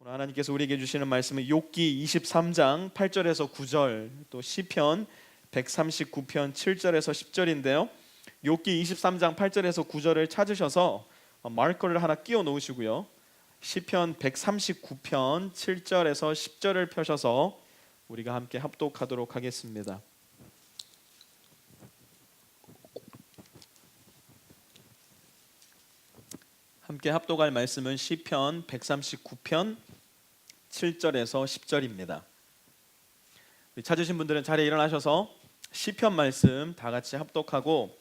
오늘 하나님께서 우리에게 주시는 말씀은 욥기 23장 8절에서 9절, 또 시편 139편 7절에서 10절인데요. 욥기 23장 8절에서 9절을 찾으셔서 마커를 하나 끼워 놓으시고요. 시편 139편 7절에서 10절을 펴셔서 우리가 함께 합독하도록 하겠습니다. 함께 합독할 말씀은 시편 139편 7절에서 10절입니다. 찾으신 분들은 자리에 일어나셔서 시편 말씀 다 같이 합독하고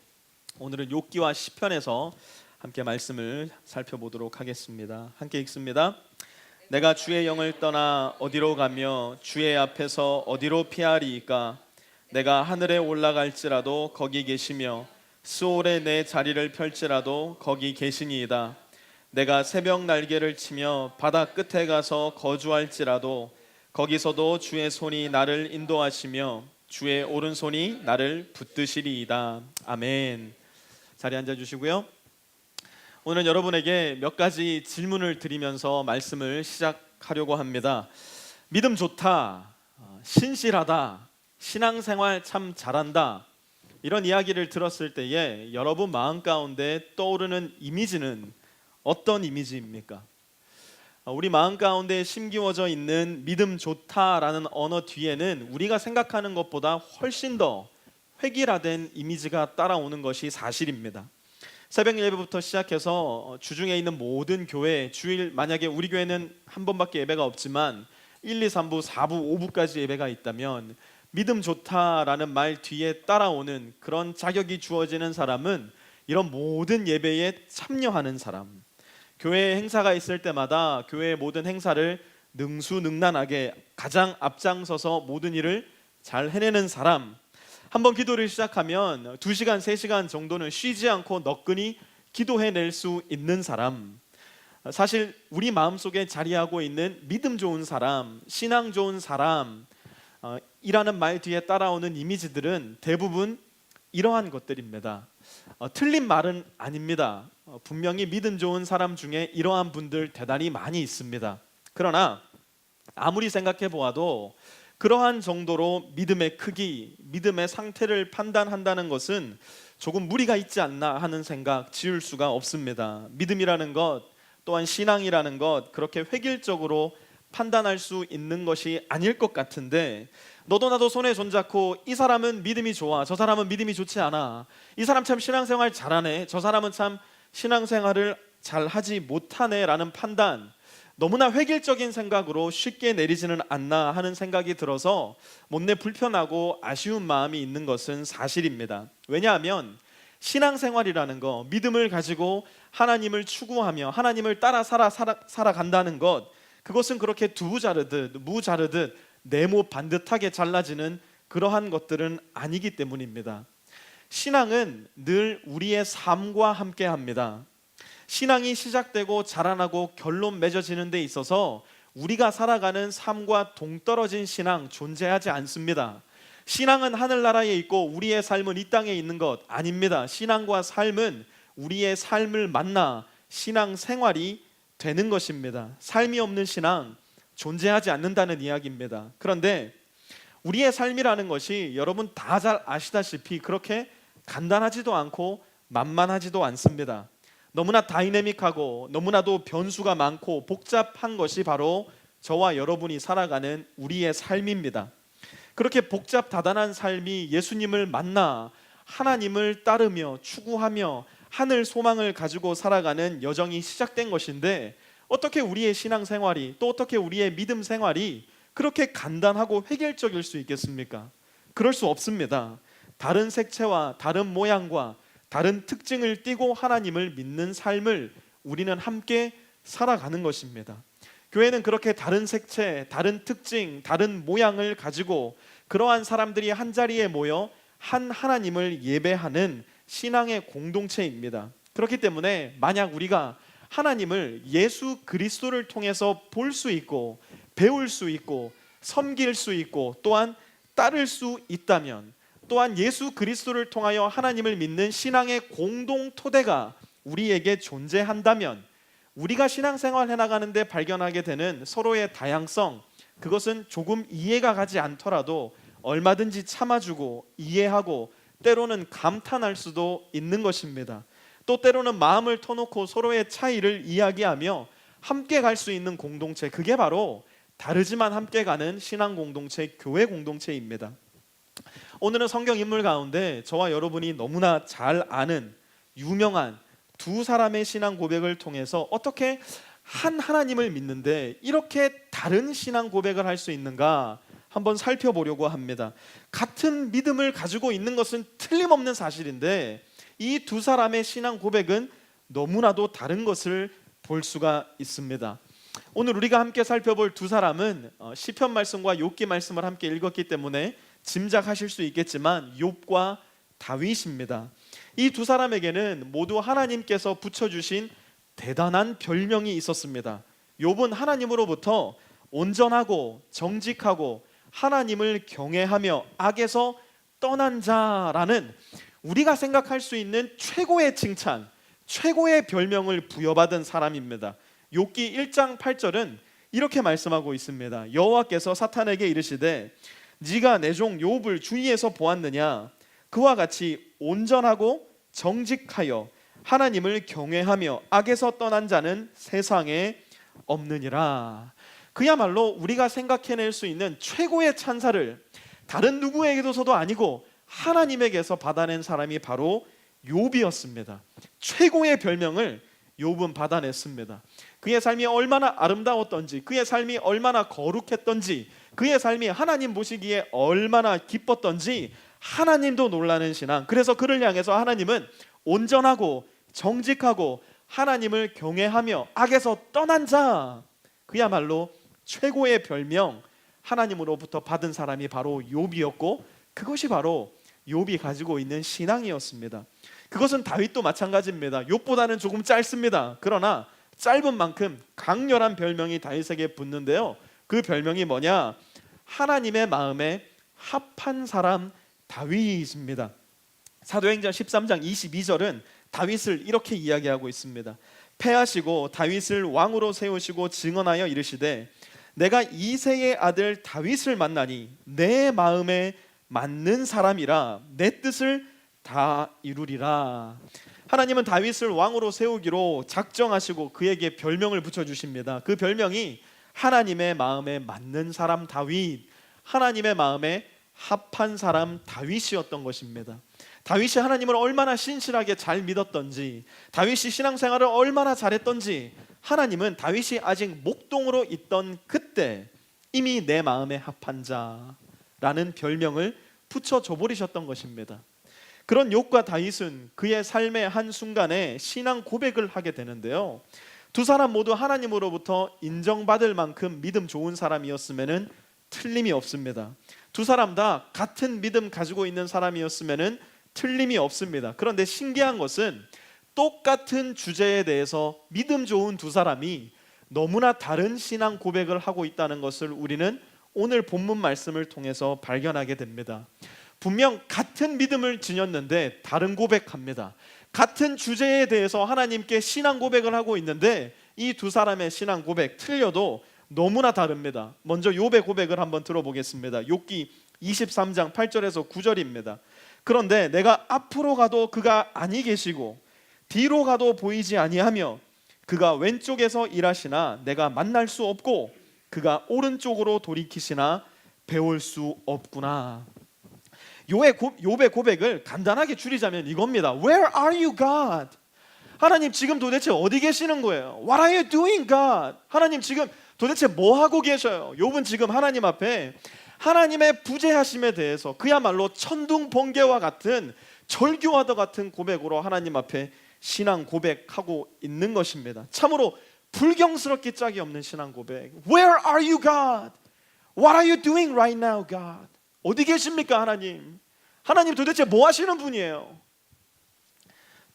오늘은 욥기와 시편에서 함께 말씀을 살펴보도록 하겠습니다. 함께 읽습니다. 내가 주의 영을 떠나 어디로 가며 주의 앞에서 어디로 피하리이까? 내가 하늘에 올라갈지라도 거기 계시며 스올에 내 자리를 펼지라도 거기 계시니이다. 내가 새벽 날개를 치며 바다 끝에 가서 거주할지라도 거기서도 주의 손이 나를 인도하시며 주의 오른손이 나를 붙드시리이다. 아멘. 자리에 앉아주시고요. 오늘 여러분에게 몇 가지 질문을 드리면서 말씀을 시작하려고 합니다. 믿음 좋다, 신실하다, 신앙생활 참 잘한다, 이런 이야기를 들었을 때에 여러분 마음 가운데 떠오르는 이미지는 어떤 이미지입니까? 우리 마음 가운데 심기워져 있는 믿음 좋다라는 언어 뒤에는 우리가 생각하는 것보다 훨씬 더 획일화된 이미지가 따라오는 것이 사실입니다. 새벽 예배부터 시작해서 주중에 있는 모든 교회, 주일 만약에 우리 교회는 한 번밖에 예배가 없지만 1, 2, 3부, 4부, 5부까지 예배가 있다면 믿음 좋다라는 말 뒤에 따라오는 그런 자격이 주어지는 사람은 이런 모든 예배에 참여하는 사람, 교회 행사가 있을 때마다 교회의 모든 행사를 능수능란하게 가장 앞장서서 모든 일을 잘 해내는 사람, 한번 기도를 시작하면 2시간, 3시간 정도는 쉬지 않고 너끈히 기도해낼 수 있는 사람, 사실 우리 마음속에 자리하고 있는 믿음 좋은 사람, 신앙 좋은 사람 이라는 말 뒤에 따라오는 이미지들은 대부분 이러한 것들입니다. 틀린 말은 아닙니다. 분명히 믿음 좋은 사람 중에 이러한 분들 대단히 많이 있습니다. 그러나 아무리 생각해 보아도 그러한 정도로 믿음의 크기, 믿음의 상태를 판단한다는 것은 조금 무리가 있지 않나 하는 생각 지울 수가 없습니다. 믿음이라는 것, 또한 신앙이라는 것, 그렇게 획일적으로 판단할 수 있는 것이 아닐 것 같은데, 너도 나도 손에 손잡고 이 사람은 믿음이 좋아, 저 사람은 믿음이 좋지 않아, 이 사람 참 신앙생활 잘하네, 저 사람은 참 신앙생활을 잘하지 못하네 라는 판단, 너무나 획일적인 생각으로 쉽게 내리지는 않나 하는 생각이 들어서 못내 불편하고 아쉬운 마음이 있는 것은 사실입니다. 왜냐하면 신앙생활이라는 거, 믿음을 가지고 하나님을 추구하며 하나님을 따라 살아간다는 것, 그것은 그렇게 두부 자르듯 무 자르듯 네모 반듯하게 잘라지는 그러한 것들은 아니기 때문입니다. 신앙은 늘 우리의 삶과 함께 합니다. 신앙이 시작되고 자라나고 결론 맺어지는 데 있어서 우리가 살아가는 삶과 동떨어진 신앙 존재하지 않습니다. 신앙은 하늘나라에 있고 우리의 삶은 이 땅에 있는 것 아닙니다. 신앙과 삶은 우리의 삶을 만나 신앙생활이 되는 것입니다. 삶이 없는 신앙 존재하지 않는다는 이야기입니다. 그런데 우리의 삶이라는 것이 여러분 다 잘 아시다시피 그렇게 간단하지도 않고 만만하지도 않습니다. 너무나 다이내믹하고 너무나도 변수가 많고 복잡한 것이 바로 저와 여러분이 살아가는 우리의 삶입니다. 그렇게 복잡 다단한 삶이 예수님을 만나 하나님을 따르며 추구하며 하늘 소망을 가지고 살아가는 여정이 시작된 것인데, 어떻게 우리의 신앙생활이, 또 어떻게 우리의 믿음 생활이 그렇게 간단하고 획일적일 수 있겠습니까? 그럴 수 없습니다. 다른 색채와 다른 모양과 다른 특징을 띠고 하나님을 믿는 삶을 우리는 함께 살아가는 것입니다. 교회는 그렇게 다른 색채, 다른 특징, 다른 모양을 가지고 그러한 사람들이 한자리에 모여 한 하나님을 예배하는 신앙의 공동체입니다. 그렇기 때문에 만약 우리가 하나님을 예수 그리스도를 통해서 볼 수 있고 배울 수 있고 섬길 수 있고 또한 따를 수 있다면, 또한 예수 그리스도를 통하여 하나님을 믿는 신앙의 공동 토대가 우리에게 존재한다면 우리가 신앙생활 해나가는데 발견하게 되는 서로의 다양성, 그것은 조금 이해가 가지 않더라도 얼마든지 참아주고 이해하고 때로는 감탄할 수도 있는 것입니다. 또 때로는 마음을 터놓고 서로의 차이를 이야기하며 함께 갈 수 있는 공동체, 그게 바로 다르지만 함께 가는 신앙 공동체, 교회 공동체입니다. 오늘은 성경 인물 가운데 저와 여러분이 너무나 잘 아는 유명한 두 사람의 신앙 고백을 통해서 어떻게 한 하나님을 믿는데 이렇게 다른 신앙 고백을 할 수 있는가 한번 살펴보려고 합니다. 같은 믿음을 가지고 있는 것은 틀림없는 사실인데 이 두 사람의 신앙 고백은 너무나도 다른 것을 볼 수가 있습니다. 오늘 우리가 함께 살펴볼 두 사람은 시편 말씀과 욥기 말씀을 함께 읽었기 때문에 짐작하실 수 있겠지만 욥과 다윗입니다. 이 두 사람에게는 모두 하나님께서 붙여주신 대단한 별명이 있었습니다. 욥은 하나님으로부터 온전하고 정직하고 하나님을 경외하며 악에서 떠난 자라는 우리가 생각할 수 있는 최고의 칭찬, 최고의 별명을 부여받은 사람입니다. 욥기 1장 8절은 이렇게 말씀하고 있습니다. 여호와께서 사탄에게 이르시되 네가 내 종 욥을 주위에서 보았느냐? 그와 같이 온전하고 정직하여 하나님을 경외하며 악에서 떠난 자는 세상에 없느니라. 그야말로 우리가 생각해낼 수 있는 최고의 찬사를 다른 누구에게서도 아니고 하나님에게서 받아낸 사람이 바로 욥이었습니다. 최고의 별명을 욥은 받아냈습니다. 그의 삶이 얼마나 아름다웠던지, 그의 삶이 얼마나 거룩했던지, 그의 삶이 하나님 보시기에 얼마나 기뻤던지 하나님도 놀라는 신앙. 그래서 그를 향해서 하나님은 온전하고 정직하고 하나님을 경외하며 악에서 떠난 자, 그야말로 최고의 별명, 하나님으로부터 받은 사람이 바로 욥이었고 그것이 바로 욥이 가지고 있는 신앙이었습니다. 그것은 다윗도 마찬가지입니다. 욥보다는 조금 짧습니다. 그러나 짧은 만큼 강렬한 별명이 다윗에게 붙는데요. 그 별명이 뭐냐? 하나님의 마음에 합한 사람 다윗입니다. 사도행전 13장 22절은 다윗을 이렇게 이야기하고 있습니다. 패하시고 다윗을 왕으로 세우시고 증언하여 이르시되 내가 이새의 아들 다윗을 만나니 내 마음에 맞는 사람이라 내 뜻을 다 이루리라. 하나님은 다윗을 왕으로 세우기로 작정하시고 그에게 별명을 붙여주십니다. 그 별명이 하나님의 마음에 맞는 사람 다윗, 하나님의 마음에 합한 사람 다윗이었던 것입니다. 다윗이 하나님을 얼마나 신실하게 잘 믿었던지, 다윗이 신앙생활을 얼마나 잘했던지 하나님은 다윗이 아직 목동으로 있던 그때 이미 내 마음에 합한 자라는 별명을 붙여줘 버리셨던 것입니다. 그런 욥과 다윗은 그의 삶의 한순간에 신앙 고백을 하게 되는데요. 두 사람 모두 하나님으로부터 인정받을 만큼 믿음 좋은 사람이었으면 틀림이 없습니다. 두 사람 다 같은 믿음 가지고 있는 사람이었으면 틀림이 없습니다. 그런데 신기한 것은 똑같은 주제에 대해서 믿음 좋은 두 사람이 너무나 다른 신앙 고백을 하고 있다는 것을 우리는 오늘 본문 말씀을 통해서 발견하게 됩니다. 분명 같은 믿음을 지녔는데 다른 고백합니다. 같은 주제에 대해서 하나님께 신앙 고백을 하고 있는데 이 두 사람의 신앙 고백 틀려도 너무나 다릅니다. 먼저 욥의 고백을 한번 들어보겠습니다. 욥기 23장 8절에서 9절입니다. 그런데 내가 앞으로 가도 그가 아니 계시고 뒤로 가도 보이지 아니하며 그가 왼쪽에서 일하시나 내가 만날 수 없고 그가 오른쪽으로 돌이키시나 배울 수 없구나. 욥의 고백을 간단하게 줄이자면 이겁니다. Where are you, God? 하나님 지금 도대체 어디 계시는 거예요? What are you doing, God? 하나님 지금 도대체 뭐 하고 계셔요? 욥은 지금 하나님 앞에 하나님의 부재하심에 대해서 그야말로 천둥번개와 같은 절규와도 같은 고백으로 하나님 앞에 신앙 고백하고 있는 것입니다. 참으로 불경스럽기 짝이 없는 신앙 고백. Where are you, God? What are you doing right now, God? 어디 계십니까, 하나님? 하나님 도대체 뭐 하시는 분이에요?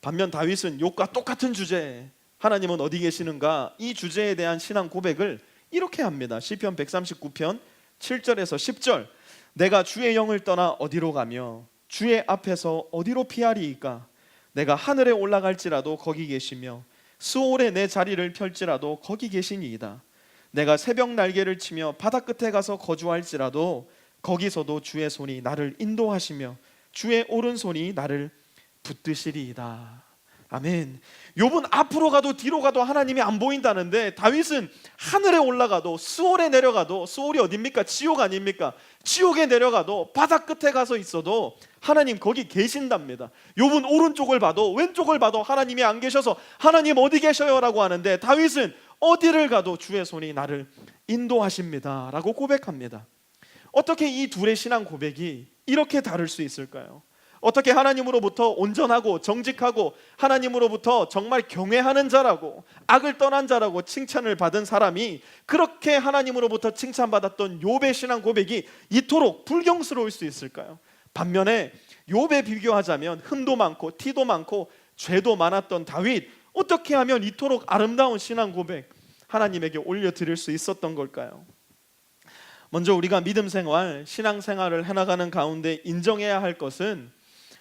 반면 다윗은 욥과 똑같은 주제, 하나님은 어디 계시는가? 이 주제에 대한 신앙 고백을 이렇게 합니다. 시편 139편 7절에서 10절. 내가 주의 영을 떠나 어디로 가며 주의 앞에서 어디로 피하리이까? 내가 하늘에 올라갈지라도 거기 계시며 수월에 내 자리를 펼지라도 거기 계시니이다. 내가 새벽 날개를 치며 바다 끝에 가서 거주할지라도 거기서도 주의 손이 나를 인도하시며 주의 오른손이 나를 붙드시리이다. 아멘. 욥은 앞으로 가도 뒤로 가도 하나님이 안 보인다는데, 다윗은 하늘에 올라가도 수월에 내려가도, 수월이 어딥니까? 지옥 아닙니까? 지옥에 내려가도 바다 끝에 가서 있어도 하나님 거기 계신답니다. 욥은 오른쪽을 봐도 왼쪽을 봐도 하나님이 안 계셔서 하나님 어디 계셔요? 라고 하는데, 다윗은 어디를 가도 주의 손이 나를 인도하십니다 라고 고백합니다. 어떻게 이 둘의 신앙 고백이 이렇게 다를 수 있을까요? 어떻게 하나님으로부터 온전하고 정직하고 하나님으로부터 정말 경외하는 자라고, 악을 떠난 자라고 칭찬을 받은 사람이 그렇게 하나님으로부터 칭찬받았던 욥의 신앙 고백이 이토록 불경스러울 수 있을까요? 반면에 욥에 비교하자면 흠도 많고 티도 많고 죄도 많았던 다윗, 어떻게 하면 이토록 아름다운 신앙 고백 하나님에게 올려드릴 수 있었던 걸까요? 먼저 우리가 믿음 생활, 신앙 생활을 해나가는 가운데 인정해야 할 것은,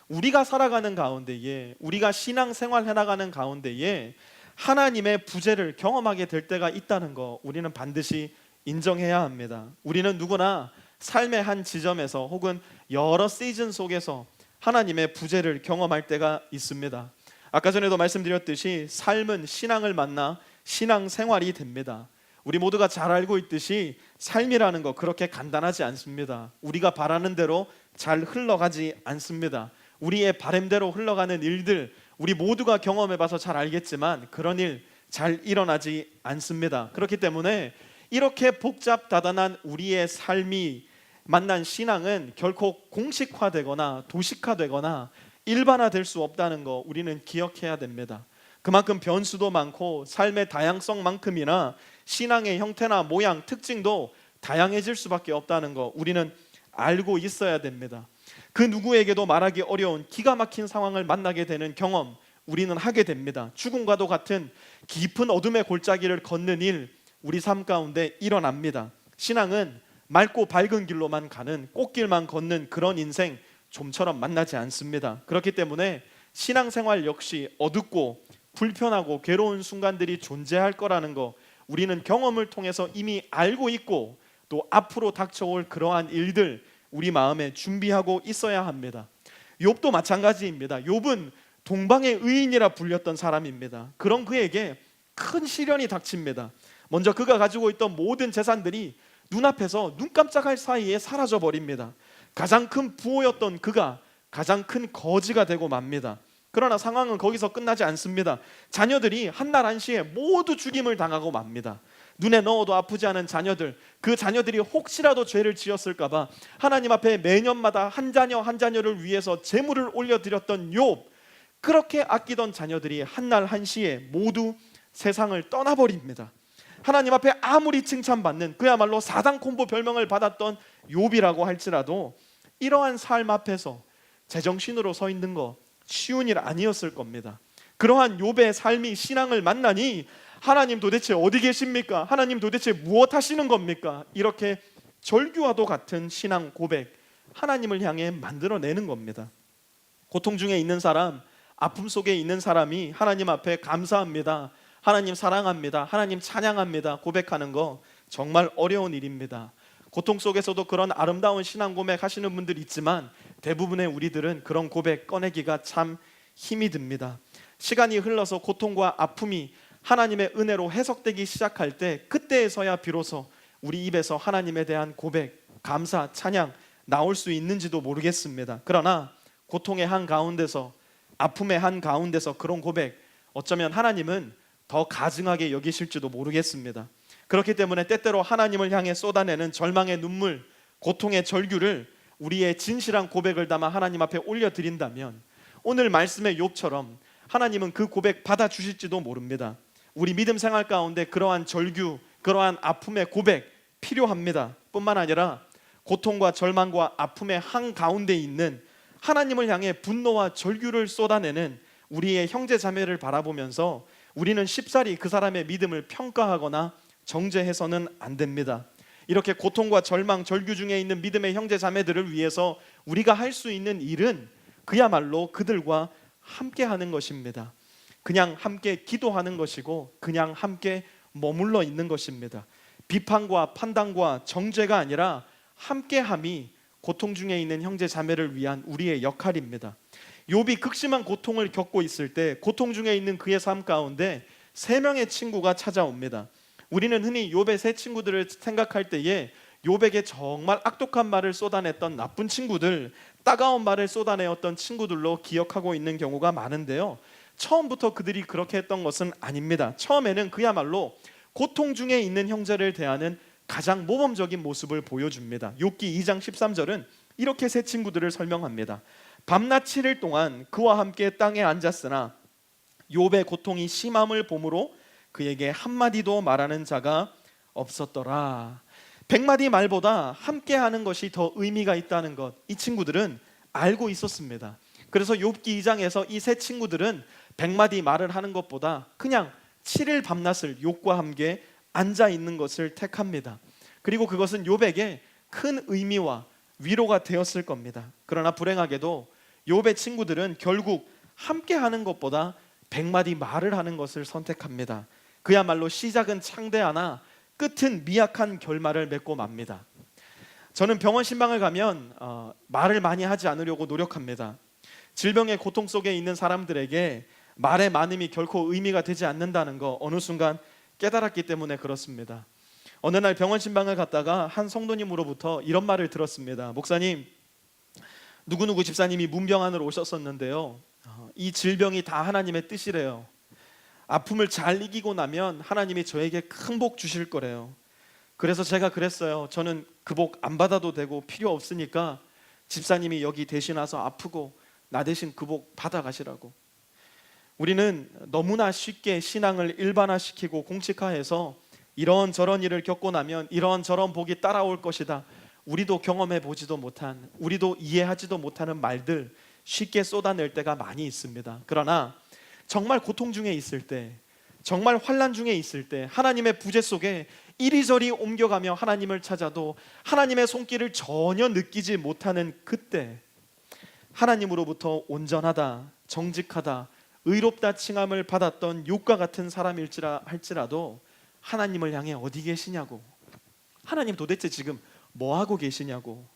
우리가 살아가는 가운데에, 우리가 신앙 생활 해나가는 가운데에 하나님의 부재를 경험하게 될 때가 있다는 거 우리는 반드시 인정해야 합니다. 우리는 누구나 삶의 한 지점에서 혹은 여러 시즌 속에서 하나님의 부재를 경험할 때가 있습니다. 아까 전에도 말씀드렸듯이 삶은 신앙을 만나 신앙 생활이 됩니다. 우리 모두가 잘 알고 있듯이 삶이라는 거 그렇게 간단하지 않습니다. 우리가 바라는 대로 잘 흘러가지 않습니다. 우리의 바램대로 흘러가는 일들, 우리 모두가 경험해봐서 잘 알겠지만 그런 일 잘 일어나지 않습니다. 그렇기 때문에 이렇게 복잡다단한 우리의 삶이 만난 신앙은 결코 공식화되거나 도식화되거나 일반화될 수 없다는 거 우리는 기억해야 됩니다. 그만큼 변수도 많고 삶의 다양성만큼이나 신앙의 형태나 모양, 특징도 다양해질 수밖에 없다는 거 우리는 알고 있어야 됩니다. 그 누구에게도 말하기 어려운 기가 막힌 상황을 만나게 되는 경험 우리는 하게 됩니다. 죽음과도 같은 깊은 어둠의 골짜기를 걷는 일 우리 삶 가운데 일어납니다. 신앙은 맑고 밝은 길로만 가는, 꽃길만 걷는 그런 인생 좀처럼 만나지 않습니다. 그렇기 때문에 신앙생활 역시 어둡고 불편하고 괴로운 순간들이 존재할 거라는 거 우리는 경험을 통해서 이미 알고 있고, 또 앞으로 닥쳐올 그러한 일들 우리 마음에 준비하고 있어야 합니다. 욥도 마찬가지입니다. 욥은 동방의 의인이라 불렸던 사람입니다. 그런 그에게 큰 시련이 닥칩니다. 먼저 그가 가지고 있던 모든 재산들이 눈앞에서 눈 깜짝할 사이에 사라져 버립니다. 가장 큰 부호였던 그가 가장 큰 거지가 되고 맙니다. 그러나 상황은 거기서 끝나지 않습니다. 자녀들이 한날 한시에 모두 죽임을 당하고 맙니다. 눈에 넣어도 아프지 않은 자녀들, 그 자녀들이 혹시라도 죄를 지었을까 봐 하나님 앞에 매년마다 한 자녀 한 자녀를 위해서 제물을 올려드렸던 욥, 그렇게 아끼던 자녀들이 한날 한시에 모두 세상을 떠나버립니다. 하나님 앞에 아무리 칭찬받는, 그야말로 사단 콤보 별명을 받았던 욥이라고 할지라도 이러한 삶 앞에서 제정신으로 서 있는 거 쉬운 일 아니었을 겁니다. 그러한 욥의 삶이 신앙을 만나니 하나님 도대체 어디 계십니까? 하나님 도대체 무엇 하시는 겁니까? 이렇게 절규와도 같은 신앙 고백, 하나님을 향해 만들어내는 겁니다. 고통 중에 있는 사람, 아픔 속에 있는 사람이 하나님 앞에 감사합니다, 하나님 사랑합니다, 하나님 찬양합니다 고백하는 거 정말 어려운 일입니다. 고통 속에서도 그런 아름다운 신앙 고백 하시는 분들 있지만 대부분의 우리들은 그런 고백 꺼내기가 참 힘이 듭니다. 시간이 흘러서 고통과 아픔이 하나님의 은혜로 해석되기 시작할 때, 그때에서야 비로소 우리 입에서 하나님에 대한 고백, 감사, 찬양 나올 수 있는지도 모르겠습니다. 그러나 고통의 한가운데서, 아픔의 한가운데서 그런 고백, 어쩌면 하나님은 더 가증하게 여기실지도 모르겠습니다. 그렇기 때문에 때때로 하나님을 향해 쏟아내는 절망의 눈물, 고통의 절규를 우리의 진실한 고백을 담아 하나님 앞에 올려드린다면 오늘 말씀의 욥처럼 하나님은 그 고백 받아주실지도 모릅니다. 우리 믿음 생활 가운데 그러한 절규, 그러한 아픔의 고백 필요합니다. 뿐만 아니라 고통과 절망과 아픔의 한가운데 있는 하나님을 향해 분노와 절규를 쏟아내는 우리의 형제 자매를 바라보면서 우리는 쉽사리 그 사람의 믿음을 평가하거나 정죄해서는 안 됩니다. 이렇게 고통과 절망, 절규 중에 있는 믿음의 형제 자매들을 위해서 우리가 할 수 있는 일은 그야말로 그들과 함께 하는 것입니다. 그냥 함께 기도하는 것이고 그냥 함께 머물러 있는 것입니다. 비판과 판단과 정죄가 아니라 함께함이 고통 중에 있는 형제 자매를 위한 우리의 역할입니다. 욥이 극심한 고통을 겪고 있을 때 고통 중에 있는 그의 삶 가운데 세 명의 친구가 찾아옵니다. 우리는 흔히 욥의 세 친구들을 생각할 때에 욥에게 정말 악독한 말을 쏟아냈던 나쁜 친구들, 따가운 말을 쏟아내었던 친구들로 기억하고 있는 경우가 많은데요, 처음부터 그들이 그렇게 했던 것은 아닙니다. 처음에는 그야말로 고통 중에 있는 형제를 대하는 가장 모범적인 모습을 보여줍니다. 욥기 2장 13절은 이렇게 세 친구들을 설명합니다. 밤낮 7일 동안 그와 함께 땅에 앉았으나 욥의 고통이 심함을 보므로 그에게 한마디도 말하는 자가 없었더라. 100마디 말보다 함께하는 것이 더 의미가 있다는 것, 이 친구들은 알고 있었습니다. 그래서 욥기 2장에서 이 세 친구들은 100마디 말을 하는 것보다 그냥 7일 밤낮을 욥과 함께 앉아 있는 것을 택합니다. 그리고 그것은 욥에게 큰 의미와 위로가 되었을 겁니다. 그러나 불행하게도 욥의 친구들은 결국 함께하는 것보다 100마디 말을 하는 것을 선택합니다. 그야말로 시작은 창대하나 끝은 미약한 결말을 맺고 맙니다. 저는 병원 신방을 가면 말을 많이 하지 않으려고 노력합니다. 질병의 고통 속에 있는 사람들에게 말의 많음이 결코 의미가 되지 않는다는 거 어느 순간 깨달았기 때문에 그렇습니다. 어느 날 병원 신방을 갔다가 한 성도님으로부터 이런 말을 들었습니다. 목사님, 누구누구 집사님이 문병안으로 오셨었는데요, 이 질병이 다 하나님의 뜻이래요. 아픔을 잘 이기고 나면 하나님이 저에게 큰 복 주실 거래요. 그래서 제가 그랬어요. 저는 그 복 안 받아도 되고 필요 없으니까 집사님이 여기 대신 와서 아프고 나 대신 그 복 받아가시라고. 우리는 너무나 쉽게 신앙을 일반화시키고 공식화해서 이런저런 일을 겪고 나면 이런저런 복이 따라올 것이다, 우리도 경험해 보지도 못한, 우리도 이해하지도 못하는 말들 쉽게 쏟아낼 때가 많이 있습니다. 그러나 정말 고통 중에 있을 때, 정말 환난 중에 있을 때, 하나님의 부재 속에 이리저리 옮겨가며 하나님을 찾아도 하나님의 손길을 전혀 느끼지 못하는 그때, 하나님으로부터 온전하다, 정직하다, 의롭다 칭함을 받았던 욥과 같은 사람일지라도 하나님을 향해 어디 계시냐고, 하나님 도대체 지금 뭐 하고 계시냐고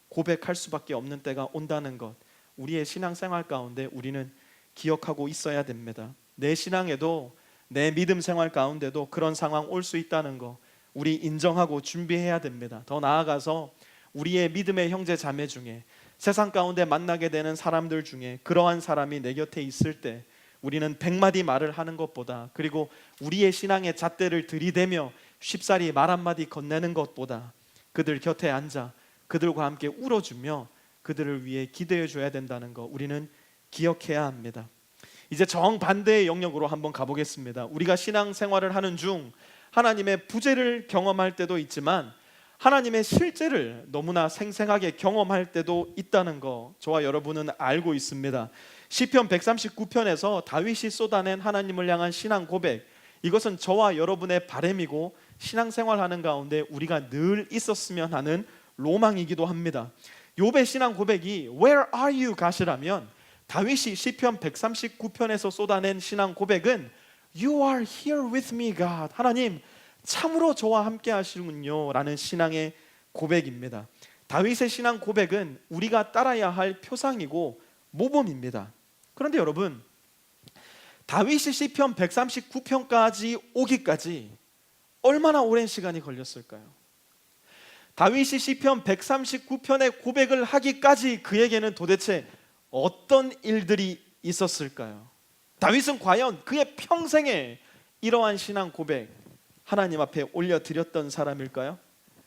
고백할 수밖에 없는 때가 온다는 것, 우리의 신앙생활 가운데 우리는 기억하고 있어야 됩니다. 내 신앙에도, 내 믿음 생활 가운데도 그런 상황 올 수 있다는 거 우리 인정하고 준비해야 됩니다. 더 나아가서 우리의 믿음의 형제 자매 중에, 세상 가운데 만나게 되는 사람들 중에 그러한 사람이 내 곁에 있을 때 우리는 100마디 말을 하는 것보다, 그리고 우리의 신앙의 잣대를 들이대며 쉽사리 말 한마디 건네는 것보다 그들 곁에 앉아 그들과 함께 울어주며 그들을 위해 기도해 줘야 된다는 거 우리는 기억해야 합니다. 이제 정반대의 영역으로 한번 가보겠습니다. 우리가 신앙생활을 하는 중 하나님의 부재를 경험할 때도 있지만 하나님의 실제를 너무나 생생하게 경험할 때도 있다는 거 저와 여러분은 알고 있습니다. 시편 139편에서 다윗이 쏟아낸 하나님을 향한 신앙 고백, 이것은 저와 여러분의 바람이고 신앙생활하는 가운데 우리가 늘 있었으면 하는 로망이기도 합니다. 욥의 신앙 고백이 Where are you God이라면, 다윗이 시편 139편에서 쏟아낸 신앙 고백은 You are here with me God, 하나님 참으로 저와 함께 하시군요 라는 신앙의 고백입니다. 다윗의 신앙 고백은 우리가 따라야 할 표상이고 모범입니다. 그런데 여러분, 다윗이 시편 139편까지 오기까지 얼마나 오랜 시간이 걸렸을까요? 다윗이 시편 139편의 고백을 하기까지 그에게는 도대체 어떤 일들이 있었을까요? 다윗은 과연 그의 평생에 이러한 신앙 고백 하나님 앞에 올려드렸던 사람일까요?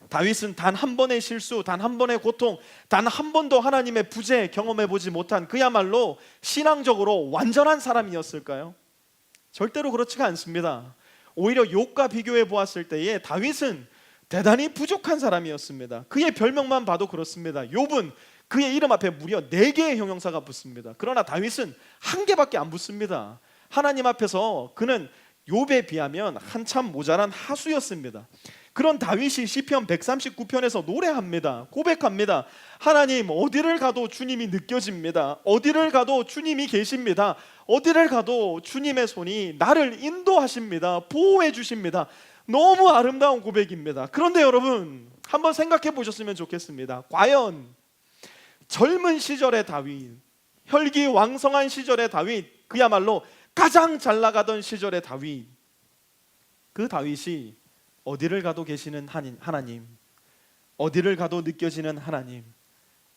다윗은 단 한 번의 실수, 단 한 번의 고통, 단 한 번도 하나님의 부재 경험해보지 못한 그야말로 신앙적으로 완전한 사람이었을까요? 절대로 그렇지가 않습니다. 오히려 욥과 비교해 보았을 때에 다윗은 대단히 부족한 사람이었습니다. 그의 별명만 봐도 그렇습니다. 욥은 그의 이름 앞에 무려 4개의 형용사가 붙습니다. 그러나 다윗은 1개밖에 안 붙습니다. 하나님 앞에서 그는 욥에 비하면 한참 모자란 하수였습니다. 그런 다윗이 시편 139편에서 노래합니다. 고백합니다. 하나님, 어디를 가도 주님이 느껴집니다. 어디를 가도 주님이 계십니다. 어디를 가도 주님의 손이 나를 인도하십니다. 보호해 주십니다. 너무 아름다운 고백입니다. 그런데 여러분, 한번 생각해 보셨으면 좋겠습니다. 과연 젊은 시절의 다윗, 혈기왕성한 시절의 다윗, 그야말로 가장 잘 나가던 시절의 다윗, 그 다윗이 어디를 가도 계시는 하나님, 어디를 가도 느껴지는 하나님,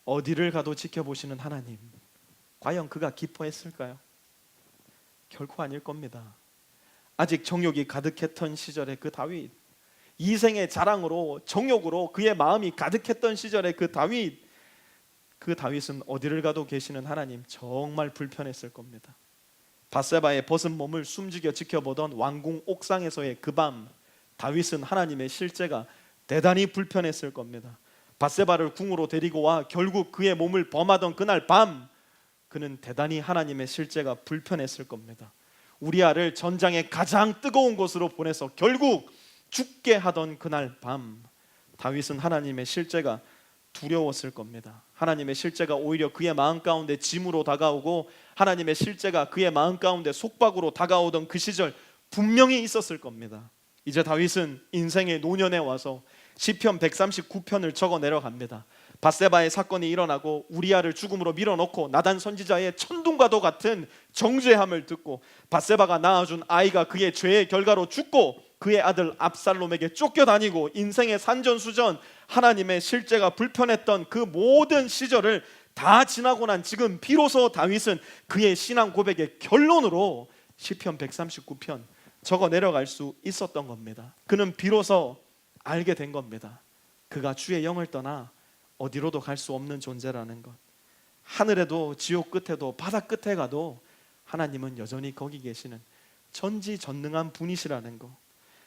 어디를 가도 지켜보시는 하나님, 과연 그가 기뻐했을까요? 결코 아닐 겁니다. 아직 정욕이 가득했던 시절의 그 다윗, 이생의 자랑으로 정욕으로 그의 마음이 가득했던 시절의 그 다윗은 어디를 가도 계시는 하나님 정말 불편했을 겁니다. 밧세바의 벗은 몸을 숨죽여 지켜보던 왕궁 옥상에서의 그 밤, 다윗은 하나님의 실제가 대단히 불편했을 겁니다. 밧세바를 궁으로 데리고 와 결국 그의 몸을 범하던 그날 밤, 그는 대단히 하나님의 실제가 불편했을 겁니다. 우리아를 전장의 가장 뜨거운 곳으로 보내서 결국 죽게 하던 그날 밤, 다윗은 하나님의 실제가 두려웠을 겁니다. 하나님의 실제가 오히려 그의 마음 가운데 짐으로 다가오고 하나님의 실제가 그의 마음 가운데 속박으로 다가오던 그 시절 분명히 있었을 겁니다. 이제 다윗은 인생의 노년에 와서 시편 139편을 적어 내려갑니다. 밧세바의 사건이 일어나고 우리아를 죽음으로 밀어넣고 나단 선지자의 천둥과도 같은 정죄함을 듣고 밧세바가 낳아준 아이가 그의 죄의 결과로 죽고 그의 아들 압살롬에게 쫓겨다니고 인생의 산전수전, 하나님의 실제가 불편했던 그 모든 시절을 다 지나고 난 지금 비로소 다윗은 그의 신앙 고백의 결론으로 시편 139편 적어 내려갈 수 있었던 겁니다. 그는 비로소 알게 된 겁니다. 그가 주의 영을 떠나 어디로도 갈 수 없는 존재라는 것. 하늘에도 지옥 끝에도 바다 끝에 가도 하나님은 여전히 거기 계시는 전지전능한 분이시라는 것.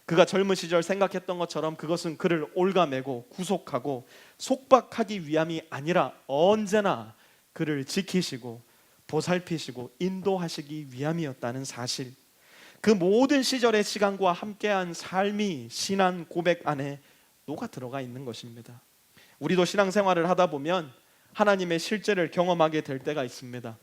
그가 젊은 시절 생각했던 것처럼 그것은 그를 올가매고 구속하고 속박하기 위함이 아니라 언제나 그를 지키시고 보살피시고 인도하시기 위함이었다는 사실, 그 모든 시절의 시간과 함께한 삶이 신앙 고백 안에 녹아 들어가 있는 것입니다. 우리도 신앙생활을 하다 보면 하나님의 실제를 경험하게 될 때가 있습니다.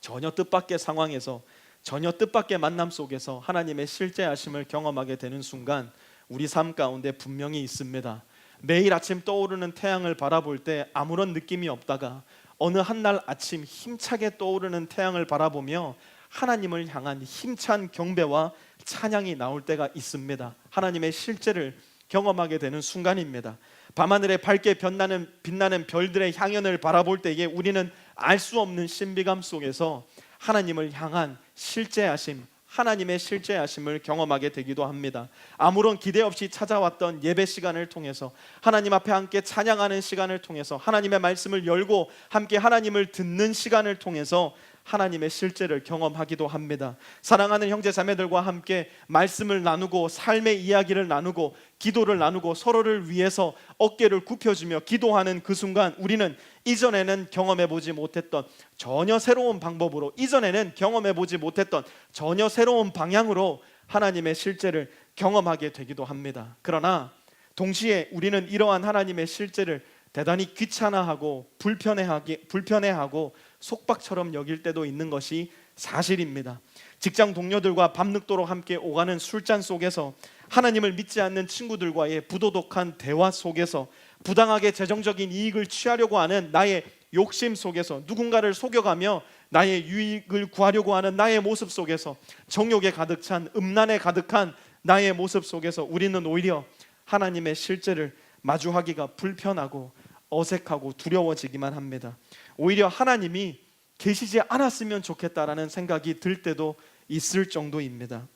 전혀 뜻밖의 상황에서, 전혀 뜻밖의 만남 속에서 하나님의 실제하심을 경험하게 되는 순간 우리 삶 가운데 분명히 있습니다. 매일 아침 떠오르는 태양을 바라볼 때 아무런 느낌이 없다가 어느 한날 아침 힘차게 떠오르는 태양을 바라보며 하나님을 향한 힘찬 경배와 찬양이 나올 때가 있습니다. 하나님의 실제를 경험하게 되는 순간입니다. 밤하늘에 밝게 빛나는 별들의 향연을 바라볼 때에 우리는 알 수 없는 신비감 속에서 하나님을 향한 실제하심, 하나님의 실제하심을 경험하게 되기도 합니다. 아무런 기대 없이 찾아왔던 예배 시간을 통해서, 하나님 앞에 함께 찬양하는 시간을 통해서, 하나님의 말씀을 열고 함께 하나님을 듣는 시간을 통해서 하나님의 실제를 경험하기도 합니다. 사랑하는 형제 자매들과 함께 말씀을 나누고 삶의 이야기를 나누고 기도를 나누고 서로를 위해서 어깨를 굽혀주며 기도하는 그 순간 우리는 이전에는 경험해보지 못했던 전혀 새로운 방법으로, 이전에는 경험해보지 못했던 전혀 새로운 방향으로 하나님의 실제를 경험하게 되기도 합니다. 그러나 동시에 우리는 이러한 하나님의 실제를 대단히 귀찮아하고 불편해하고 속박처럼 여길 때도 있는 것이 사실입니다. 직장 동료들과 밤늦도록 함께 오가는 술잔 속에서, 하나님을 믿지 않는 친구들과의 부도덕한 대화 속에서, 부당하게 재정적인 이익을 취하려고 하는 나의 욕심 속에서, 누군가를 속여가며 나의 유익을 구하려고 하는 나의 모습 속에서, 정욕에 가득 찬, 음란에 가득한 나의 모습 속에서 우리는 오히려 하나님의 실제를 마주하기가 불편하고 어색하고 두려워지기만 합니다. 오히려 하나님이 계시지 않았으면 좋겠다라는 생각이 들 때도 있을 정도입니다.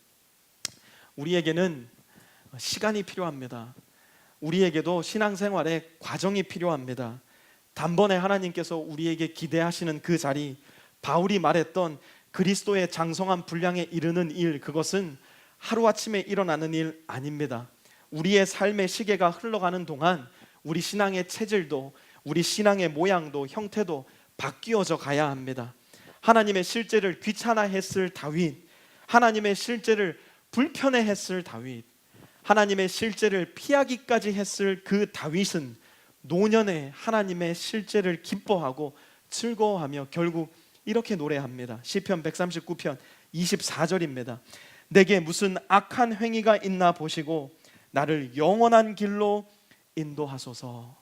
우리에게는 시간이 필요합니다. 우리에게도 신앙생활에 과정이 필요합니다. 단번에 하나님께서 우리에게 기대하시는 그 자리, 바울이 말했던 그리스도의 장성한 분량에 이르는 일, 그것은 하루아침에 일어나는 일 아닙니다. 우리의 삶의 시계가 흘러가는 동안 우리 신앙의 체질도, 우리 신앙의 모양도, 형태도 바뀌어져 가야 합니다. 하나님의 실제를 귀찮아했을 다윗, 하나님의 실제를 불편해했을 다윗, 하나님의 실제를 피하기까지 했을 그 다윗은 노년에 하나님의 실제를 기뻐하고 즐거워하며 결국 이렇게 노래합니다. 시편 139편 24절입니다. 내게 무슨 악한 행위가 있나 보시고 나를 영원한 길로 인도하소서.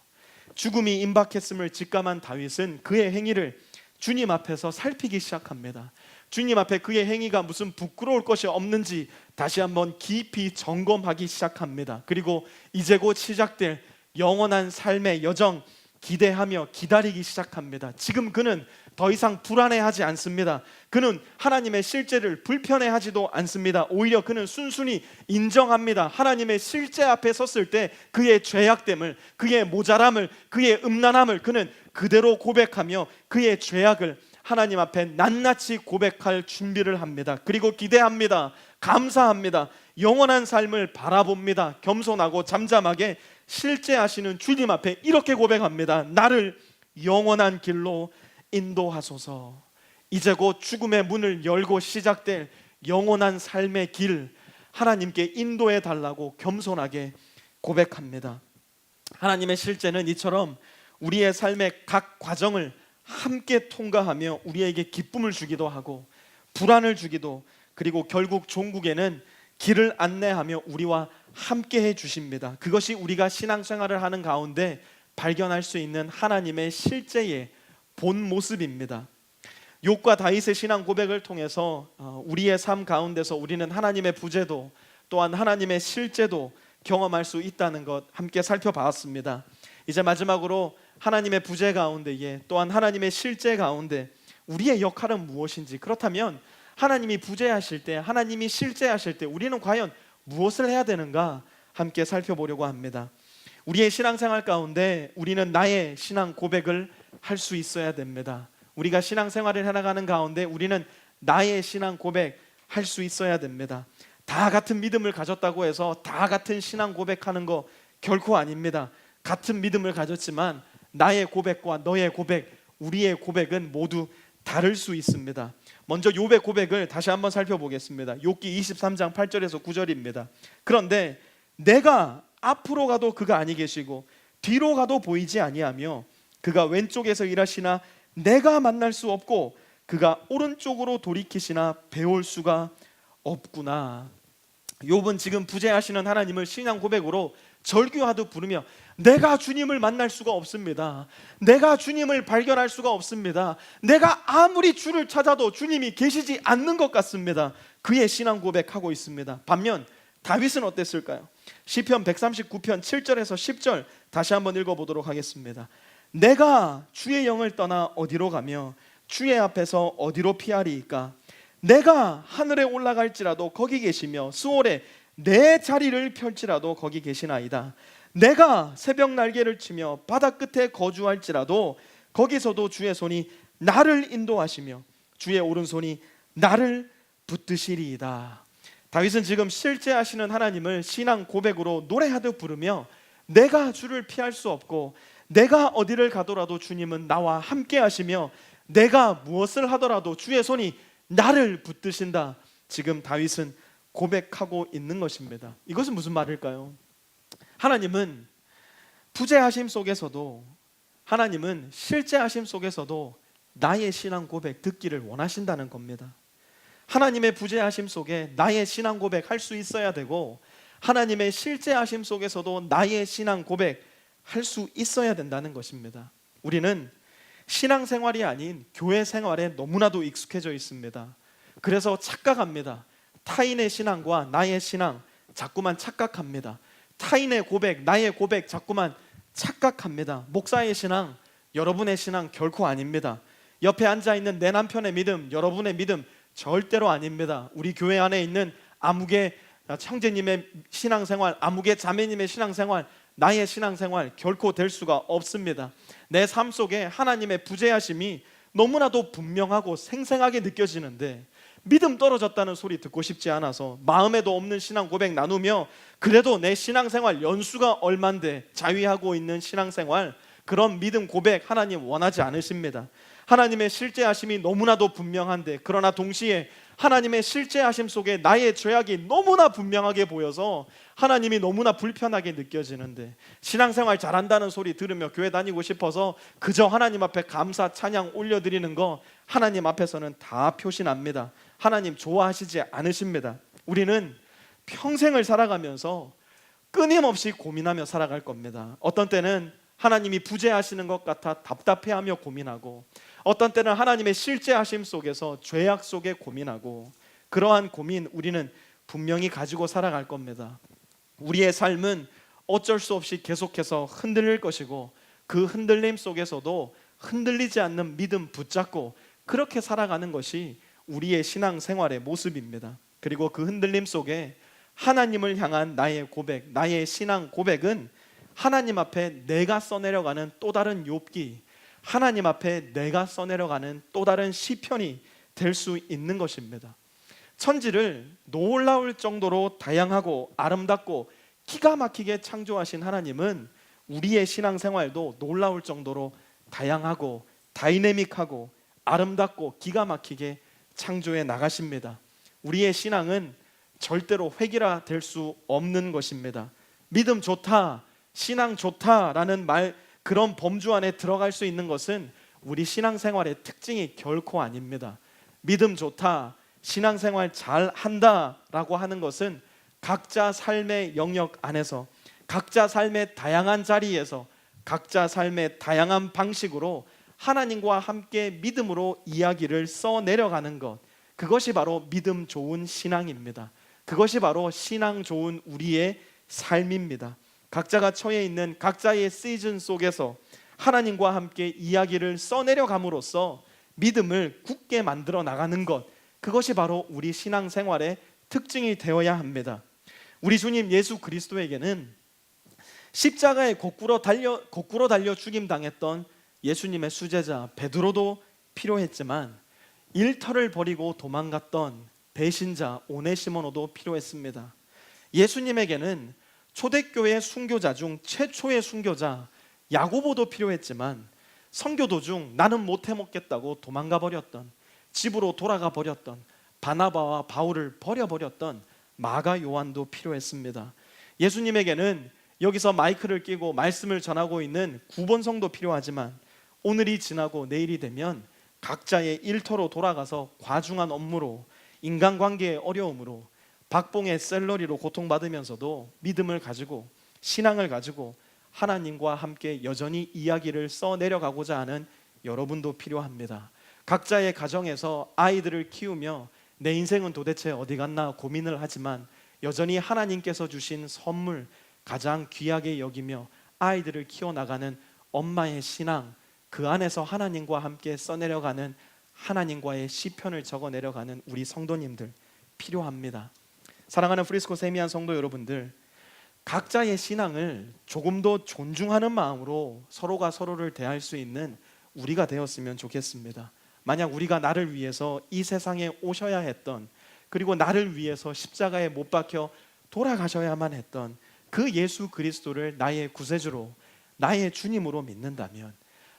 죽음이 임박했음을 직감한 다윗은 그의 행위를 주님 앞에서 살피기 시작합니다. 주님 앞에 그의 행위가 무슨 부끄러울 것이 없는지 다시 한번 깊이 점검하기 시작합니다. 그리고 이제 곧 시작될 영원한 삶의 여정 기대하며 기다리기 시작합니다. 지금 그는 더 이상 불안해하지 않습니다. 그는 하나님의 실제를 불편해하지도 않습니다. 오히려 그는 순순히 인정합니다. 하나님의 실제 앞에 섰을 때 그의 죄악됨을, 그의 모자람을, 그의 음란함을 그는 그대로 고백하며 그의 죄악을 하나님 앞에 낱낱이 고백할 준비를 합니다. 그리고 기대합니다. 감사합니다. 영원한 삶을 바라봅니다. 겸손하고 잠잠하게 실제하시는 주님 앞에 이렇게 고백합니다. 나를 영원한 길로 인도하소서. 이제 곧 죽음의 문을 열고 시작될 영원한 삶의 길, 하나님께 인도해 달라고 겸손하게 고백합니다. 하나님의 실제는 이처럼 우리의 삶의 각 과정을 함께 통과하며 우리에게 기쁨을 주기도 하고 불안을 주기도, 그리고 결국 종국에는 길을 안내하며 우리와 함께 해 주십니다. 그것이 우리가 신앙생활을 하는 가운데 발견할 수 있는 하나님의 실제의 본 모습입니다. 욥과 다윗의 신앙 고백을 통해서 우리의 삶 가운데서 우리는 하나님의 부재도 또한 하나님의 실제도 경험할 수 있다는 것 함께 살펴봤습니다. 이제 마지막으로 하나님의 부재 가운데에 또한 하나님의 실제 가운데 우리의 역할은 무엇인지, 그렇다면 하나님이 부재하실 때, 하나님이 실제하실 때 우리는 과연 무엇을 해야 되는가 함께 살펴보려고 합니다. 우리의 신앙생활 가운데 우리는 나의 신앙 고백을 할 수 있어야 됩니다. 우리가 신앙생활을 해나가는 가운데 우리는 나의 신앙 고백 할 수 있어야 됩니다. 다 같은 믿음을 가졌다고 해서 다 같은 신앙 고백하는 거 결코 아닙니다. 같은 믿음을 가졌지만 나의 고백과 너의 고백, 우리의 고백은 모두 다를 수 있습니다. 먼저 욥의 고백을 다시 한번 살펴보겠습니다. 욥기 23장 8절에서 9절입니다. 그런데 내가 앞으로 가도 그가 아니 계시고 뒤로 가도 보이지 아니하며 그가 왼쪽에서 일하시나 내가 만날 수 없고 그가 오른쪽으로 돌이키시나 배울 수가 없구나. 욥은 지금 부재하시는 하나님을 신앙 고백으로 절규하듯 부르며 내가 주님을 만날 수가 없습니다. 내가 주님을 발견할 수가 없습니다. 내가 아무리 주를 찾아도 주님이 계시지 않는 것 같습니다. 그의 신앙 고백하고 있습니다. 반면 다윗은 어땠을까요? 시편 139편 7절에서 10절 다시 한번 읽어보도록 하겠습니다. 내가 주의 영을 떠나 어디로 가며 주의 앞에서 어디로 피하리이까? 내가 하늘에 올라갈지라도 거기 계시며 수월에 내 자리를 펼지라도 거기 계시나이다. 내가 새벽 날개를 치며 바다 끝에 거주할지라도 거기서도 주의 손이 나를 인도하시며 주의 오른손이 나를 붙드시리이다. 다윗은 지금 실제하시는 하나님을 신앙 고백으로 노래하듯 부르며 내가 주를 피할 수 없고 내가 어디를 가더라도 주님은 나와 함께 하시며 내가 무엇을 하더라도 주의 손이 나를 붙드신다. 지금 다윗은 고백하고 있는 것입니다. 이것은 무슨 말일까요? 하나님은 부재하심 속에서도, 하나님은 실제하심 속에서도 나의 신앙 고백 듣기를 원하신다는 겁니다. 하나님의 부재하심 속에 나의 신앙 고백 할 수 있어야 되고 하나님의 실제하심 속에서도 나의 신앙 고백 할 수 있어야 된다는 것입니다. 우리는 신앙생활이 아닌 교회 생활에 너무나도 익숙해져 있습니다. 그래서 착각합니다. 타인의 신앙과 나의 신앙 자꾸만 착각합니다. 타인의 고백, 나의 고백 자꾸만 착각합니다. 목사의 신앙, 여러분의 신앙 결코 아닙니다. 옆에 앉아있는 내 남편의 믿음, 여러분의 믿음 절대로 아닙니다. 우리 교회 안에 있는 아무개 형제님의 신앙생활, 아무개 자매님의 신앙생활, 나의 신앙생활 결코 될 수가 없습니다. 내 삶 속에 하나님의 부재하심이 너무나도 분명하고 생생하게 느껴지는데 믿음 떨어졌다는 소리 듣고 싶지 않아서 마음에도 없는 신앙 고백 나누며 그래도 내 신앙생활 연수가 얼만데 자위하고 있는 신앙생활, 그런 믿음 고백 하나님 원하지 않으십니다. 하나님의 실제하심이 너무나도 분명한데 그러나 동시에 하나님의 실제하심 속에 나의 죄악이 너무나 분명하게 보여서 하나님이 너무나 불편하게 느껴지는데, 신앙생활 잘한다는 소리 들으며 교회 다니고 싶어서 그저 하나님 앞에 감사 찬양 올려드리는 거 하나님 앞에서는 다 표시납니다. 하나님 좋아하시지 않으십니다. 우리는 평생을 살아가면서 끊임없이 고민하며 살아갈 겁니다. 어떤 때는 하나님이 부재하시는 것 같아 답답해하며 고민하고, 어떤 때는 하나님의 실제하심 속에서 죄악 속에 고민하고, 그러한 고민 우리는 분명히 가지고 살아갈 겁니다. 우리의 삶은 어쩔 수 없이 계속해서 흔들릴 것이고, 그 흔들림 속에서도 흔들리지 않는 믿음 붙잡고 그렇게 살아가는 것이 우리의 신앙생활의 모습입니다. 그리고 그 흔들림 속에 하나님을 향한 나의 고백, 나의 신앙 고백은 하나님 앞에 내가 써내려가는 또 다른 욥기, 하나님 앞에 내가 써내려가는 또 다른 시편이 될 수 있는 것입니다. 천지를 놀라울 정도로 다양하고 아름답고 기가 막히게 창조하신 하나님은 우리의 신앙생활도 놀라울 정도로 다양하고 다이내믹하고 아름답고 기가 막히게 창조해 나가십니다. 우리의 신앙은 절대로 획일화 될 수 없는 것입니다. 믿음 좋다, 신앙 좋다라는 말, 그런 범주 안에 들어갈 수 있는 것은 우리 신앙생활의 특징이 결코 아닙니다. 믿음 좋다, 신앙생활 잘한다라고 하는 것은 각자 삶의 영역 안에서, 각자 삶의 다양한 자리에서, 각자 삶의 다양한 방식으로 하나님과 함께 믿음으로 이야기를 써내려가는 것, 그것이 바로 믿음 좋은 신앙입니다. 그것이 바로 신앙 좋은 우리의 삶입니다. 각자가 처해 있는 각자의 시즌 속에서 하나님과 함께 이야기를 써내려감으로써 믿음을 굳게 만들어 나가는 것, 그것이 바로 우리 신앙생활의 특징이 되어야 합니다. 우리 주님 예수 그리스도에게는 십자가에 거꾸로 달려 죽임당했던 예수님의 수제자 베드로도 필요했지만, 일터를 버리고 도망갔던 배신자 오네시모노도 필요했습니다. 예수님에게는 초대교회 순교자 중 최초의 순교자 야고보도 필요했지만, 선교 도중 나는 못해 먹겠다고 도망가 버렸던, 집으로 돌아가 버렸던 바나바와 바울을 버려버렸던 마가 요한도 필요했습니다. 예수님에게는 여기서 마이크를 끼고 말씀을 전하고 있는 구본성도 필요하지만, 오늘이 지나고 내일이 되면 각자의 일터로 돌아가서 과중한 업무로, 인간관계의 어려움으로, 박봉의 샐러리로 고통받으면서도 믿음을 가지고 신앙을 가지고 하나님과 함께 여전히 이야기를 써내려가고자 하는 여러분도 필요합니다. 각자의 가정에서 아이들을 키우며 내 인생은 도대체 어디 갔나 고민을 하지만, 여전히 하나님께서 주신 선물 가장 귀하게 여기며 아이들을 키워나가는 엄마의 신앙, 그 안에서 하나님과 함께 써내려가는 하나님과의 시편을 적어내려가는 우리 성도님들 필요합니다. 사랑하는 프리스코 세미한 성도 여러분들, 각자의 신앙을 조금 더 존중하는 마음으로 서로가 서로를 대할 수 있는 우리가 되었으면 좋겠습니다. 만약 우리가 나를 위해서 이 세상에 오셔야 했던, 그리고 나를 위해서 십자가에 못 박혀 돌아가셔야만 했던 그 예수 그리스도를 나의 구세주로, 나의 주님으로 믿는다면,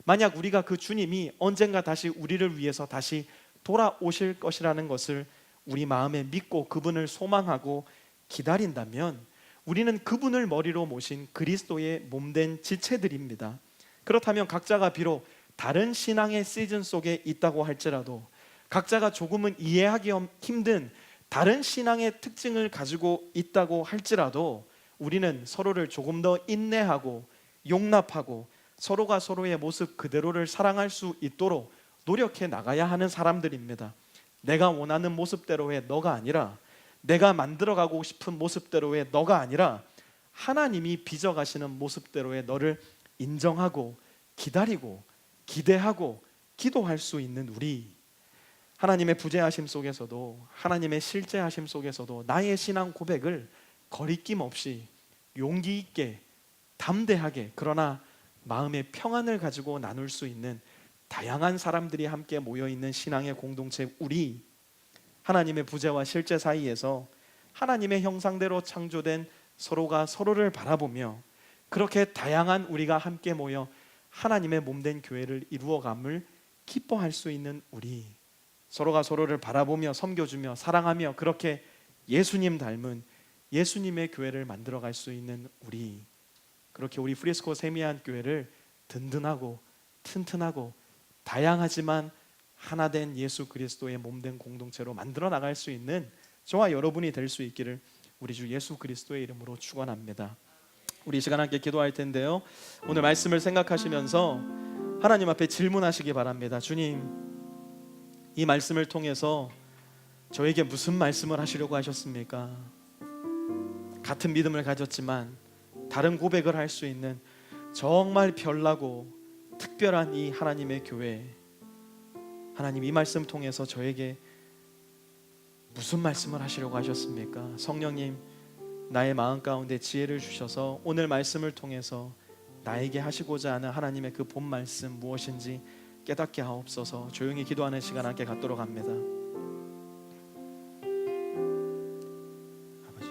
만약 우리가 그 주님이 언젠가 다시 우리를 위해서 다시 돌아오실 것이라는 것을 우리 마음에 믿고 그분을 소망하고 기다린다면, 우리는 그분을 머리로 모신 그리스도의 몸된 지체들입니다. 그렇다면 각자가 비록 다른 신앙의 시즌 속에 있다고 할지라도, 각자가 조금은 이해하기 힘든 다른 신앙의 특징을 가지고 있다고 할지라도, 우리는 서로를 조금 더 인내하고 용납하고 서로가 서로의 모습 그대로를 사랑할 수 있도록 노력해 나가야 하는 사람들입니다. 내가 원하는 모습대로의 너가 아니라, 내가 만들어가고 싶은 모습대로의 너가 아니라, 하나님이 빚어가시는 모습대로의 너를 인정하고 기다리고 기대하고 기도할 수 있는 우리, 하나님의 부재하심 속에서도 하나님의 실제하심 속에서도 나의 신앙 고백을 거리낌 없이 용기 있게 담대하게, 그러나 마음의 평안을 가지고 나눌 수 있는 다양한 사람들이 함께 모여있는 신앙의 공동체, 우리 하나님의 부재와 실제 사이에서 하나님의 형상대로 창조된 서로가 서로를 바라보며 그렇게 다양한 우리가 함께 모여 하나님의 몸된 교회를 이루어감을 기뻐할 수 있는 우리, 서로가 서로를 바라보며 섬겨주며 사랑하며 그렇게 예수님 닮은 예수님의 교회를 만들어갈 수 있는 우리, 그렇게 우리 프리스코 세미한 교회를 든든하고 튼튼하고 다양하지만 하나된 예수 그리스도의 몸된 공동체로 만들어 나갈 수 있는 저와 여러분이 될 수 있기를 우리 주 예수 그리스도의 이름으로 축원합니다. 우리 이 시간 함께 기도할 텐데요, 오늘 말씀을 생각하시면서 하나님 앞에 질문하시기 바랍니다. 주님, 이 말씀을 통해서 저에게 무슨 말씀을 하시려고 하셨습니까? 같은 믿음을 가졌지만 다른 고백을 할 수 있는 정말 별나고 특별한 이 하나님의 교회, 하나님 이 말씀 통해서 저에게 무슨 말씀을 하시려고 하셨습니까? 성령님, 나의 마음 가운데 지혜를 주셔서 오늘 말씀을 통해서 나에게 하시고자 하는 하나님의 그 본 말씀 무엇인지 깨닫게 하옵소서. 조용히 기도하는 시간 함께 갖도록 합니다. 아버지,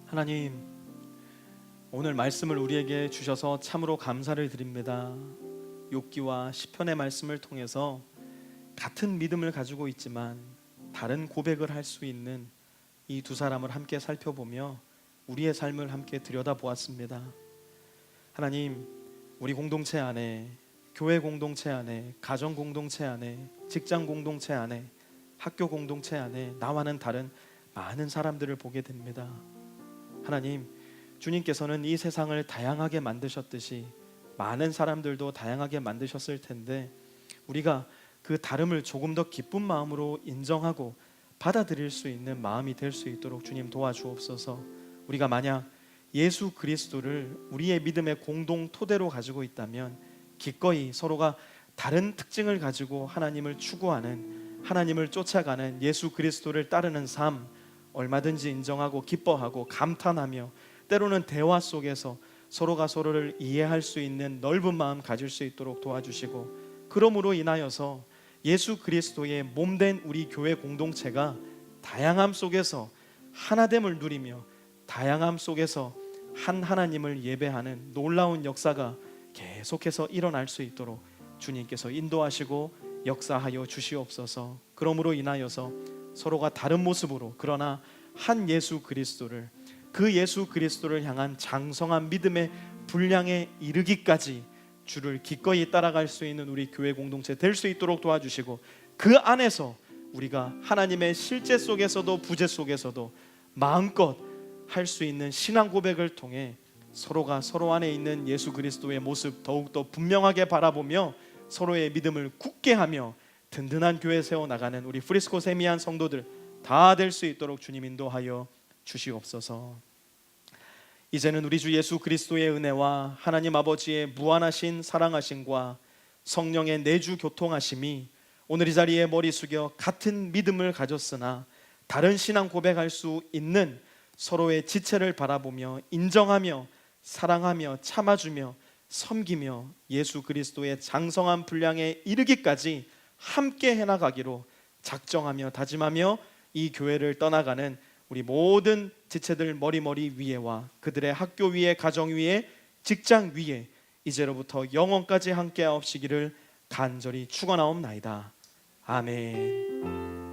하나님, 오늘 말씀을 우리에게 주셔서 참으로 감사를 드립니다. 욥기와 시편의 말씀을 통해서 같은 믿음을 가지고 있지만 다른 고백을 할 수 있는 이 두 사람을 함께 살펴보며 우리의 삶을 함께 들여다보았습니다. 하나님, 우리 공동체 안에, 교회 공동체 안에, 가정 공동체 안에, 직장 공동체 안에, 학교 공동체 안에 나와는 다른 많은 사람들을 보게 됩니다. 하나님, 주님께서는 이 세상을 다양하게 만드셨듯이 많은 사람들도 다양하게 만드셨을 텐데 우리가 그 다름을 조금 더 기쁜 마음으로 인정하고 받아들일 수 있는 마음이 될 수 있도록 주님 도와주옵소서. 우리가 만약 예수 그리스도를 우리의 믿음의 공동 토대로 가지고 있다면 기꺼이 서로가 다른 특징을 가지고 하나님을 추구하는, 하나님을 쫓아가는 예수 그리스도를 따르는 삶 얼마든지 인정하고 기뻐하고 감탄하며 때로는 대화 속에서 서로가 서로를 이해할 수 있는 넓은 마음 가질 수 있도록 도와주시고, 그러므로 인하여서 예수 그리스도의 몸된 우리 교회 공동체가 다양함 속에서 하나됨을 누리며 다양함 속에서 한 하나님을 예배하는 놀라운 역사가 계속해서 일어날 수 있도록 주님께서 인도하시고 역사하여 주시옵소서. 그러므로 인하여서 서로가 다른 모습으로 그러나 한 예수 그리스도를, 그 예수 그리스도를 향한 장성한 믿음의 분량에 이르기까지 주를 기꺼이 따라갈 수 있는 우리 교회 공동체 될 수 있도록 도와주시고, 그 안에서 우리가 하나님의 실제 속에서도 부재 속에서도 마음껏 할 수 있는 신앙 고백을 통해 서로가 서로 안에 있는 예수 그리스도의 모습 더욱더 분명하게 바라보며 서로의 믿음을 굳게 하며 든든한 교회 세워나가는 우리 프리스코 세미한 성도들 다 될 수 있도록 주님 인도하여 주시옵소서. 이제는 우리 주 예수 그리스도의 은혜와 하나님 아버지의 무한하신 사랑하심과 성령의 내주 교통하심이 오늘 이 자리에 머리 숙여 같은 믿음을 가졌으나 다른 신앙 고백할 수 있는 서로의 지체를 바라보며 인정하며 사랑하며 참아주며 섬기며 예수 그리스도의 장성한 분량에 이르기까지 함께 해나가기로 작정하며 다짐하며 이 교회를 떠나가는 우리 모든 지체들 머리 위에와 그들의 학교 위에, 가정 위에, 직장 위에 이제로부터 영원까지 함께하옵시기를 간절히 축원하옵나이다. 아멘.